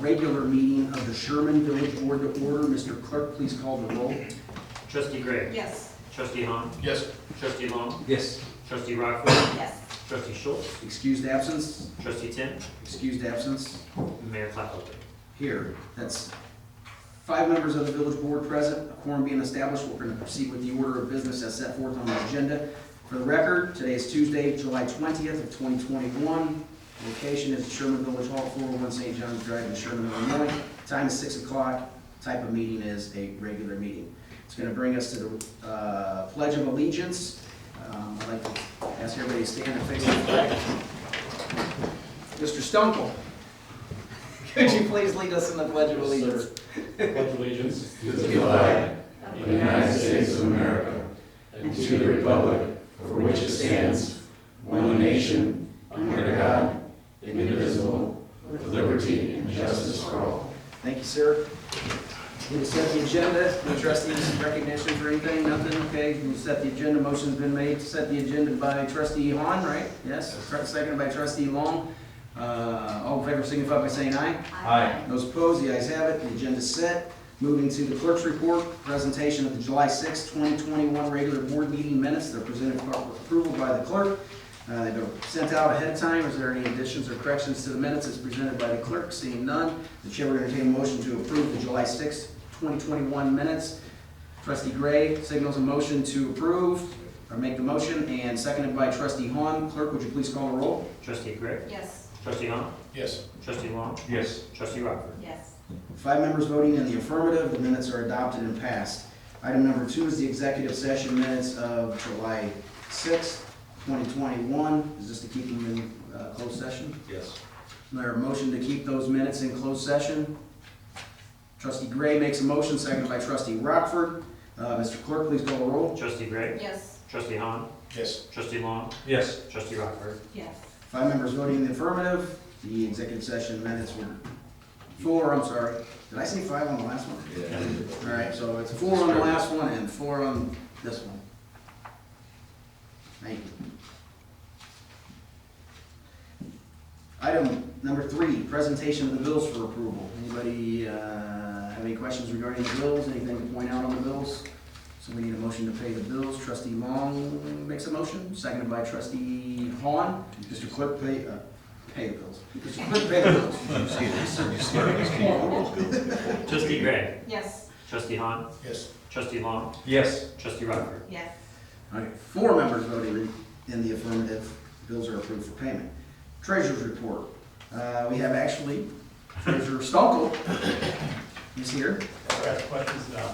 regular meeting of the Sherman Village Board to order. Mr. Clerk, please call the roll. Trustee Gray. Yes. Trustee Hahn. Yes. Trustee Long. Yes. Trustee Rockford. Yes. Trustee Schultz. Excused absence. Trustee Tim. Excused absence. Mayor Clapper. Here. That's 5 members of the village board present. A quorum being established, we're going to proceed with the order of business as set forth on the agenda. For the record, today is Tuesday, July 20th of 2021. Location is Sherman Village Hall, 401 St. John's Drive in Sherman, Illinois. Time is 6 o'clock. Type of meeting is a regular meeting. It's going to bring us to the Pledge of Allegiance. I'd like to ask everybody to stand and face the flag. Mr. Stunkel, could you please lead us in the Pledge of Allegiance? Pledge allegiance to the flag of the United States of America and to the republic for which it stands, one nation, under God, indivisible, with liberty and justice for all. Thank you, sir. Need to set the agenda. Any trustees recognition for anything? Nothing? Okay, we'll set the agenda. Motion's been made to set the agenda by trustee Hahn, right? Yes. Seconded by trustee Long. All in favor signify by saying aye. Aye. Those opposed, the ayes have it. The agenda's set. Moving to the clerk's report, presentation of the July 6, 2021 regular board meeting minutes. They're presented for approval by the clerk. They've been sent out ahead of time. Is there any additions or corrections to the minutes as presented by the clerk? Seeing none, the chair will entertain a motion to approve the July 6, 2021 minutes. Trustee Gray signals a motion to approve, or make the motion, and seconded by trustee Hahn. Clerk, would you please call the roll? Trustee Gray. Yes. Trustee Hahn. Yes. Trustee Long. Yes. Trustee Rockford. Yes. 5 members voting in the affirmative, the minutes are adopted and passed. Item number 2 is the executive session minutes of July 6, 2021. Is this to keep them in closed session? Yes. Is there a motion to keep those minutes in closed session? Trustee Gray makes a motion, seconded by trustee Rockford. Mr. Clerk, please call the roll. Trustee Gray. Yes. Trustee Hahn. Yes. Trustee Long. Yes. Trustee Rockford. Yes. 5 members voting in the affirmative. The executive session minutes were 4, I'm sorry. Did I say 5 on the last one? Yeah. All right, so it's 4 on the last one and 4 on this one. Thank you. Item number 3, presentation of the bills for approval. Anybody have any questions regarding the bills? Anything to point out on the bills? So we need a motion to pay the bills. Trustee Long makes a motion, seconded by trustee Hahn. Mr. Clerk, pay the bills. Mr. Clerk, pay the bills. Trustee Gray. Yes. Trustee Hahn. Yes. Trustee Long. Yes. Trustee Rockford. Yes. All right, 4 members voting in the affirmative. Bills are approved for payment. Treasurer's report. We have actually Treasurer Stunkel. He's here. questions now.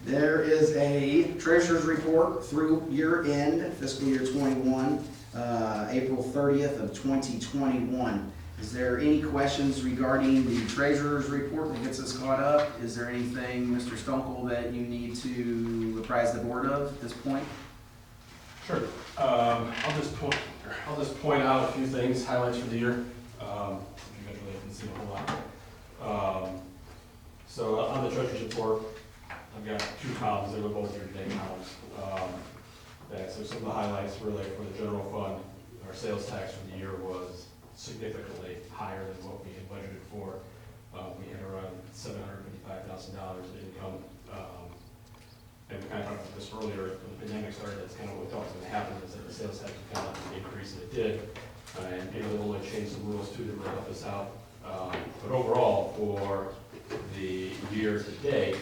There is a treasurer's report through year end, fiscal year 21, April 30th of 2021. Is there any questions regarding the treasurer's report that gets us caught up? Is there anything, Mr. Stunkel, that you need to apprise the board of at this point? Sure. I'll just point out a few things, highlights for the year. Eventually I can see a whole lot. So on the treasurer's report, I've got 2 columns. They were both year-to-date columns. So some of the highlights really for the general fund. Our sales tax for the year was significantly higher than what we had budgeted for. We had around $755,000 in income. And we kind of talked about this earlier, when the pandemic started, that's kind of what we thought was going to happen, is that the sales tax would kind of increase, and it did. And we'll only change some rules too that will help us out. But overall, for the year to date,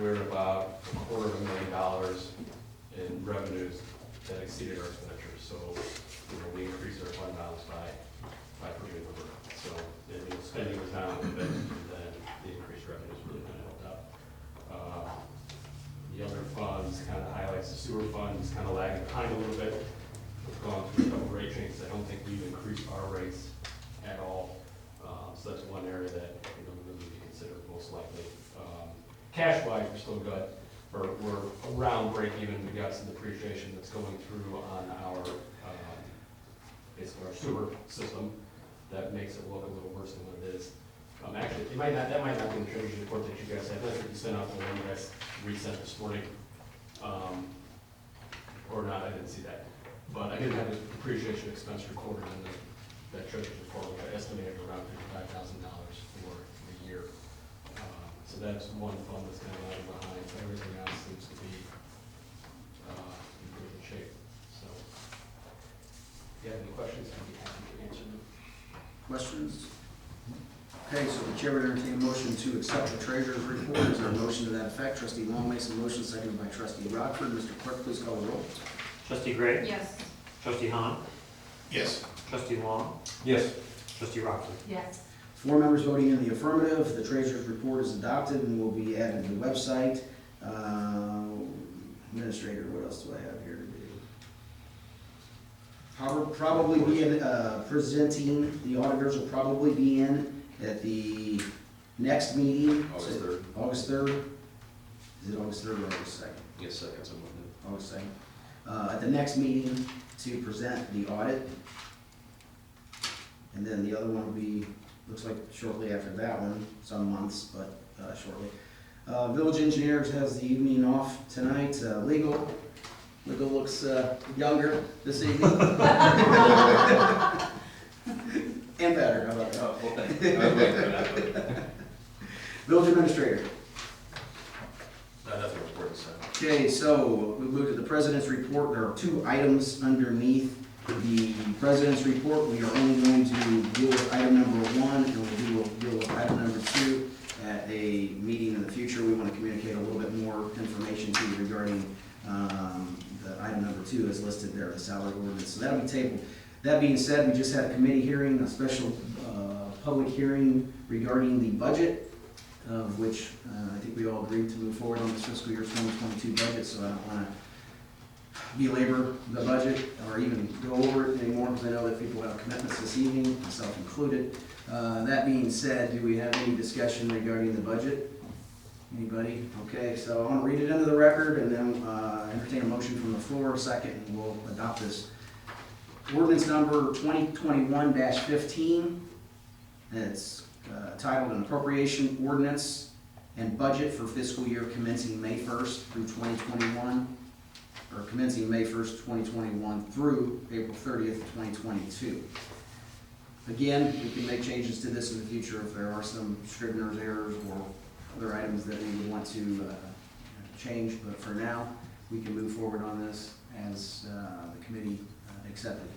we're at about $250,000 in revenues that exceeded our expenditures. So we increased our fund balance by a pretty good number. So spending was down a little bit, and then the increased revenues really kind of helped out. The other funds kind of highlights the sewer funds kind of lagging behind a little bit. We've gone through a couple rate changes. I don't think we've increased our rates at all. So that's one area that we need to consider most likely. Cash-wise, we're still good. We're around break even. We've got some depreciation that's going through on our basically our sewer system that makes it look a little worse than what it is. Actually, that might not be the treasurer's report that you guys had. That's what you sent out the one you guys resent this morning. Or not, I didn't see that. But I did have the depreciation expense recorded in that treasurer's report, which I estimated around So that's one fund that's kind of lagging behind, so everything else seems to be in pretty good shape. So, if you have any questions, I'd be happy to answer them. Questions? Okay, so the chair would entertain a motion to accept the treasurer's report. Is there a motion to that effect? Trustee Long makes a motion, seconded by trustee Rockford. Mr. Clerk, please call the roll. Trustee Gray? Yes. Trustee Hahn? Yes. Trustee Long? Yes. Trustee Rockford? Yes. 4 members voting in the affirmative. The treasurer's report is adopted and will be added to the website. Administrator, what else do I have here to do? Probably be in, presenting, the auditors will probably be in at the next meeting. August 3rd. August 3rd? Is it August 3rd or August 2nd? Yes, second, someone new. August 2nd. At the next meeting to present the audit. And then the other one will be, looks like shortly after that one, some months, but shortly. Village Engineers has the evening off tonight. Legal looks younger this evening. And better, how about that? Oh, well, thank you. I was waiting for that, Village Administrator. but nothing report this time. Okay, so we move to the President's report. There are 2 items underneath the President's report. We are only going to deal with item number 1, and we'll deal with item number 2 at a meeting in the future. We want to communicate a little bit more information to you regarding the item number 2 is listed there, the salary ordinance. So that'll be tabled. That being said, we just had a committee hearing, a special public hearing regarding the budget, of which I think we all agreed to move forward on this fiscal year 2022 budget, so I don't want to belabor the budget or even go over it anymore, because I know that people have commitments this evening, myself included. That being said, do we have any discussion regarding the budget? Anybody? Okay, so I want to read it into the record and then entertain a motion from the floor, second, and we'll adopt this. Ordinance number 2021-15. It's titled an appropriation ordinance and budget for fiscal year commencing May 1st through 2021, or commencing May 1st, 2021 through April 30th, 2022. Again, we can make changes to this in the future if there are some scrivener's errors or other items that we would want to change, but for now, we can move forward on this as the committee accepted.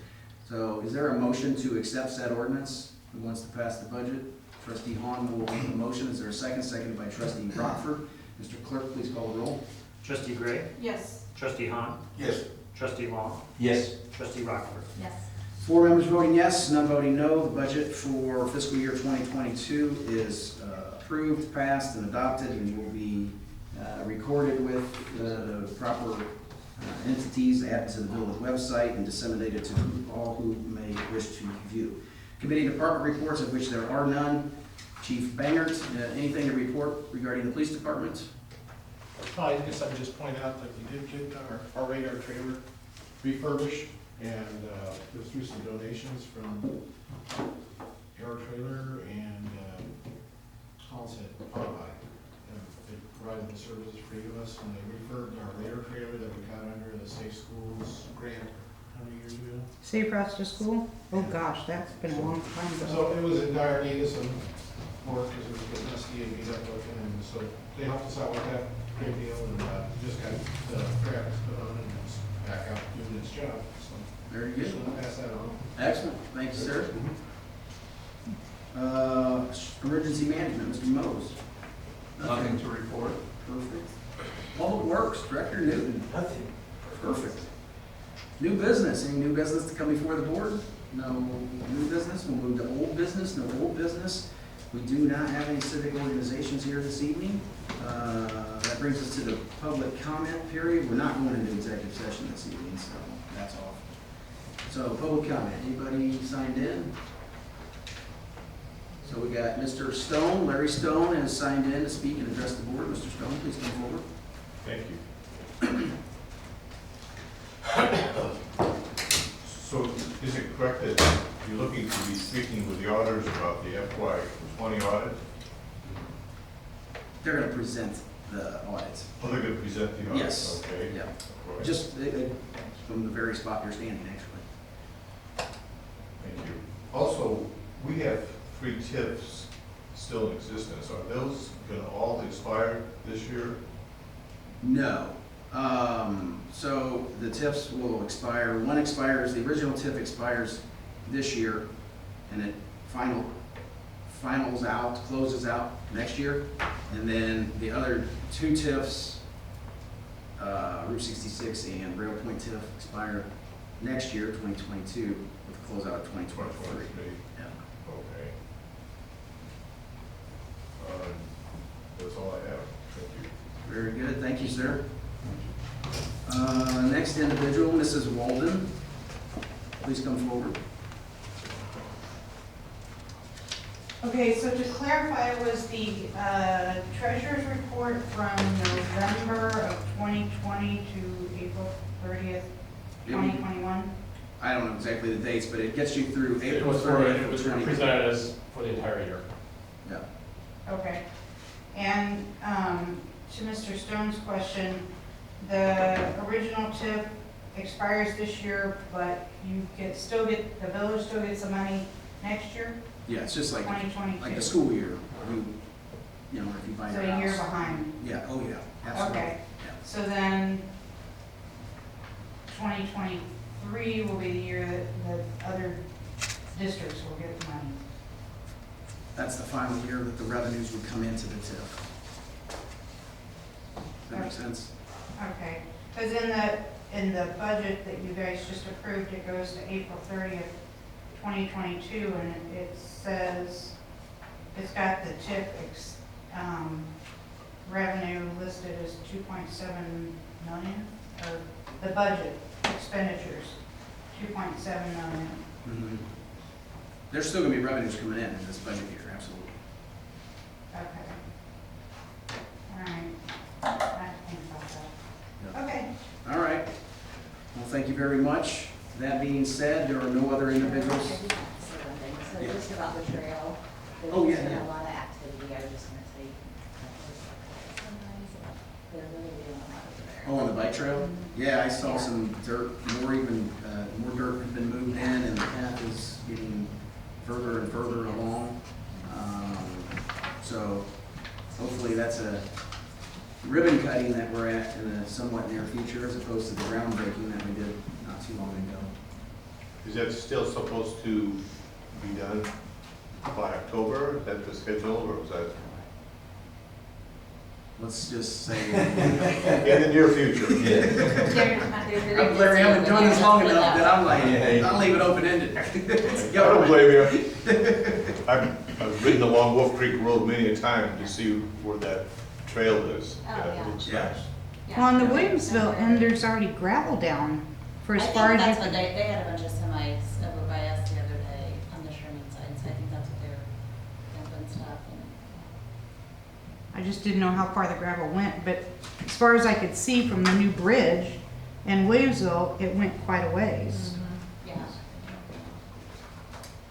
So is there a motion to accept said ordinance? Who wants to pass the budget? Trustee Hahn will make the motion. Is there a second? Seconded by trustee Rockford. Mr. Clerk, please call the roll. Trustee Gray? Yes. Trustee Hahn? Yes. Trustee Long? Yes. Trustee Rockford? Yes. 4 members voting yes, none voting no. The budget for fiscal year 2022 is approved, passed, and adopted, and will be recorded with the proper entities, added to the village website, and disseminated to all who may wish to view. Committee department reports, of which there are none. Chief Bangert, anything to report regarding the police department? I guess I would just point out that we did get our radar trailer refurbished, and it was through some donations from Air Trailer and Hollis at Popeye. They provided the services free to us, and they refurbed our radar trailer that we got under the Safe Schools grant, how many years ago? Safe routes to school? Oh gosh, that's been a long time ago. So it was in dire need of some work, because it was getting rusty and beat up looking, and so they helped us out with that great deal, and just got the graphics put on, and it's back out doing its job, so. Very Just good. want to pass that on. Excellent. Thank you, sir. Emergency management, Mr. Mose. Nothing to report. Perfect. Public Works, Director Newton. Nothing. Perfect. New business, any new business to come before the board? No new business, we'll move to old business, no old business. We do not have any civic organizations here this evening. That brings us to the public comment period. We're not going into executive session this evening, so that's off. So public comment, anybody signed in? So we got Mr. Stone, Larry Stone has signed in to speak and address the board. Mr. Stone, please come forward. Thank you. So is it correct that you're looking to be speaking with the auditors about the FY20 audit? They're going to present the audits. Oh, they're going to present the audit? Yes. Okay. Yeah, All right. just from the very spot you're standing, actually. Thank you. Also, we have 3 TIFs still in existence, are those gonna all expire this year? No. So the TIFs will expire, one expires, the original TIF expires this year, and it finals out, closes out next year. And then the other two TIFs, Route 66 and Rail Point TIF expire next year, 2022, with a closeout of 2023. Yeah. Okay. That's all I have, thank you. Very good, thank you, sir. Next individual, Mrs. Walden. Please come forward. Okay, so to clarify, it was the treasurer's report from November of 2020 to April 30th, 2021? I don't know exactly the dates, but it gets you through It April was 30th. it was presented as for the entire year. Yeah. Okay. And to Mr. Stone's question, the original TIP expires this year, but you the village still gets the money next year, Yeah, it's just like the 2022? school year. You know, if you buy So your a year house. behind. Yeah, oh yeah, absolutely. Okay. Yeah. So then 2023 will be the year that the other districts will get the money. That's the final year that the revenues would come into the TIF. Does that make sense? Okay, because in the budget that you guys just approved, it goes to April 30th, 2022, and it says, it's got the TIP revenue listed as 2.7 million, or the budget expenditures, 2.7 million. Mm-hmm. There's still gonna be revenues coming in this budget year, absolutely. Okay. All right. I think about that. Yep. Okay. All right. Well, thank you very much. That being said, there are no other individuals. I did have to say one thing, so Yeah. just about the trail. Oh, yeah, There's been yeah. a lot of activity, I was just gonna say, they're really doing a lot over there. Oh, on the bike trail? Yeah, I saw some dirt, more dirt had been moved in, and the path is getting further and further along. So hopefully that's a ribbon cutting that we're at in a somewhat near future, as opposed to the groundbreaking that we did not too long ago. Is that still supposed to be done by October? Is that the schedule, or was that Let's just say, in the near future? Larry, I've been doing this long enough that I'm like, I'll leave it open-ended. I don't blame you. I've ridden along Wolf Creek Road many a time to see where that trail is. Oh, yeah. It looks Yeah. nice. Yeah. Well, on the Williamsville end, there's already gravel down for as far I think as that's you what can. they had a bunch of semis over by us the other day on the Sherman side, so I think that's what they're dumping stuff and. I just didn't know how far the gravel went, but as far as I could see from the new bridge in Williamsville, it went quite a ways. Yeah.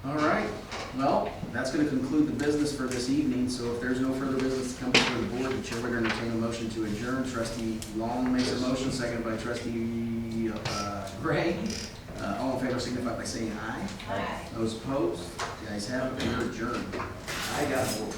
all right. Well, that's going to conclude the business for this evening, so if there's no further business to come before the board, the chair would entertain a motion to adjourn. Trustee Long makes a motion, seconded by trustee Gray. All in favor signify by saying aye. Aye. Those opposed? The ayes have it, we are adjourned. I got a vote.